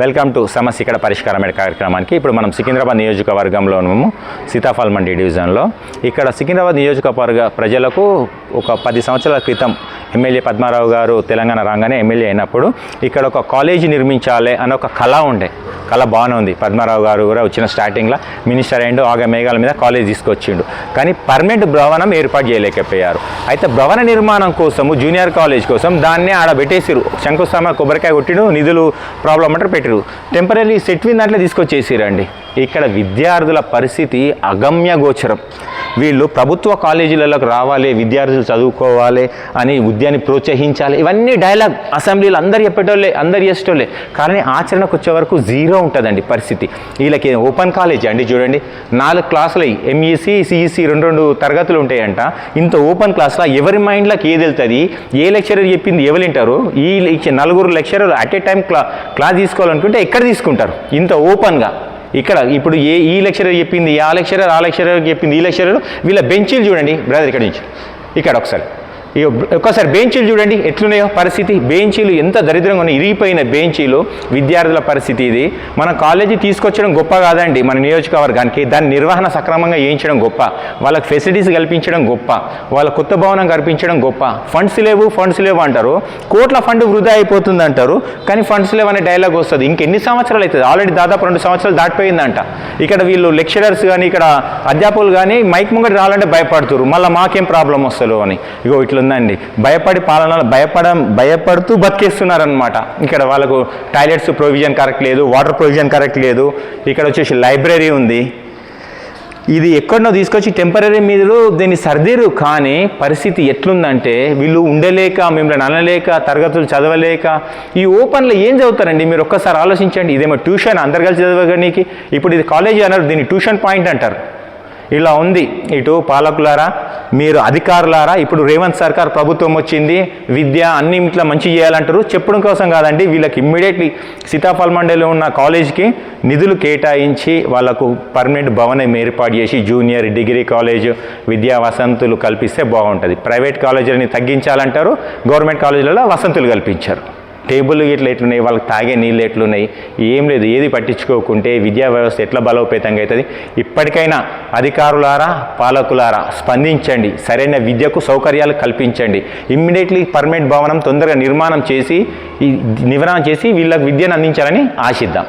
Welcome to సమస్య ఇక్కడ పరిష్కారం కార్యక్రమానికి. ఇప్పుడు మనం సికింద్రాబాద్ నియోజకవర్గంలో ఉన్నాము, సీతాఫల్ మండి డివిజన్లో. ఇక్కడ సికింద్రాబాద్ నియోజకవర్గ ప్రజలకు ఒక 10 సంవత్సరాల క్రితం ఎమ్మెల్యే పద్మారావు గారు తెలంగాణ రాగానే ఎమ్మెల్యే అయినప్పుడు ఇక్కడ ఒక కాలేజీ నిర్మించాలి అనే ఒక కళ ఉండే. కళ బాగానే ఉంది. పద్మారావు గారు కూడా వచ్చిన స్టార్టింగ్లో మినిస్టర్ అయ్యిండు, ఆగా మేఘాల మీద కాలేజ్ తీసుకొచ్చిండు. కానీ పర్మనెంట్ భవనం ఏర్పాటు చేయలేకపోయారు. అయితే భవన నిర్మాణం కోసము జూనియర్ కాలేజ్ కోసం దాన్ని ఆడ పెట్టేసిరు. శంకుస్థాపన కొబ్బరికాయ కొట్టిడు, నిధులు ప్రాబ్లం అంటే పెట్టిరు. టెంపరీ సెట్విన్ దాంట్లో తీసుకొచ్చేసిరండి. ఇక్కడ విద్యార్థుల పరిస్థితి అగమ్య గోచరం. వీళ్ళు ప్రభుత్వ కాలేజీలకు రావాలి, విద్యార్థులు చదువుకోవాలి అని విద్యని ప్రోత్సహించాలి, ఇవన్నీ డైలాగ్ అసెంబ్లీలో అందరు చెప్పేటోళ్ళే, అందరు చేసేటోళ్ళే. కానీ ఆచరణకు వచ్చే వరకు జీరో ఉంటుందండి పరిస్థితి. వీళ్ళకి ఓపెన్ కాలేజ్ అండి, చూడండి 4 క్లాసులు, ఎంఈసీ సిఈసీ 2 తరగతులు ఉంటాయంట. ఇంత ఓపెన్ క్లాస్లో ఎవరి మైండ్లోకి ఏది వెళ్తుంది, ఏ లెక్చరర్ చెప్పింది ఎవరు వింటారు? ఈ 4 lecturer at a time class తీసుకోవాలనుకుంటే ఎక్కడ తీసుకుంటారు ఇంత ఓపెన్గా? ఇక్కడ ఇప్పుడు ఈ లెక్చరర్ చెప్పింది ఆ లెక్చరర్ చెప్పింది ఈ లెక్చరర్. వీళ్ళ బెంచీలు చూడండి బ్రదర్, ఇక్కడ నుంచి ఇక్కడ ఒక్కసారి బెంచీలు చూడండి ఎట్లున్నాయో పరిస్థితి. బెంచీలు ఎంత దరిద్రంగా ఉన్నాయి, ఇరిగిపోయిన బెంచీలు. విద్యార్థుల పరిస్థితి ఇది. మన కాలేజీ తీసుకొచ్చడం గొప్ప కాదండి మన నియోజకవర్గానికి, దాని నిర్వహణ సక్రమంగా చేయించడం గొప్ప, వాళ్ళకి ఫెసిలిటీస్ కల్పించడం గొప్ప, వాళ్ళ కొత్త భవనం కల్పించడం గొప్ప. ఫండ్స్ లేవు అంటారు, కోట్ల ఫండ్ వృధా అయిపోతుంది అంటారు, కానీ ఫండ్స్ లేవు అనే డైలాగ్ వస్తుంది. ఇంకెన్ని సంవత్సరాలు అవుతుంది? ఆల్రెడీ దాదాపు 2 సంవత్సరాలు దాటిపోయిందంట. ఇక్కడ వీళ్ళు లెక్చరర్స్ కానీ ఇక్కడ అధ్యాపకులు కానీ మైక్ ముంగటి రావాలంటే భయపడుతున్నారు, మళ్ళీ మాకేం ప్రాబ్లం వస్తలో అని. ఇగో ఇట్లా ఉందండి, భయపడి పాలనలో భయపడుతూ బతికేస్తున్నారనమాట. ఇక్కడ వాళ్ళకు టాయిలెట్స్ ప్రొవిజన్ కరెక్ట్ లేదు, వాటర్ ప్రొవిజన్ కరెక్ట్ లేదు. ఇక్కడ వచ్చేసి లైబ్రరీ ఉంది. ఇది ఎక్కడనో తీసుకొచ్చి టెంపరీ మీదలో దీన్ని సర్దిరు. కానీ పరిస్థితి ఎట్లుందంటే వీళ్ళు ఉండలేక, మిమ్మల్ని అనలేక, తరగతులు చదవలేక ఈ ఓపెన్లో ఏం చదువుతారండి? మీరు ఒక్కసారి ఆలోచించండి. ఇదేమో ట్యూషన్, అందరు కలిసి చదవడానికి. ఇప్పుడు ఇది కాలేజీ అన్నారు, దీన్ని ట్యూషన్ పాయింట్ అంటారు. ఇలా ఉంది. ఇటు పాలకులారా, మీరు అధికారులారా, ఇప్పుడు రేవంత్ సర్కార్ ప్రభుత్వం వచ్చింది, విద్య అన్ని ఇట్లా మంచి చేయాలంటారు. చెప్పడం కోసం కాదండి, వీళ్ళకి ఇమ్మీడియట్లీ సీతాఫల్ మండలిలో ఉన్న కాలేజ్కి నిధులు కేటాయించి వాళ్ళకు పర్మనెంట్ భవనం ఏర్పాటు చేసి జూనియర్ డిగ్రీ కాలేజ్ విద్యా వసంతులు కల్పిస్తే బాగుంటుంది. ప్రైవేట్ కాలేజీలని తగ్గించాలంటారు, గవర్నమెంట్ కాలేజీలలో వసంతులు కల్పించారు. టేబుల్ ఇట్లా ఎట్లున్నాయి, వాళ్ళకి తాగే నీళ్ళు ఎట్లున్నాయి, ఏం లేదు. ఏది పట్టించుకోకుంటే విద్యా వ్యవస్థ ఎట్లా బలోపేతంగా అవుతుంది? ఇప్పటికైనా అధికారులారా, పాలకులారా స్పందించండి, సరైన విద్యకు సౌకర్యాలు కల్పించండి. ఇమ్మీడియట్లీ పర్మనెంట్ భవనం తొందరగా నిర్మాణం చేసి వీళ్ళకి విద్యను అందించాలని ఆశిద్దాం.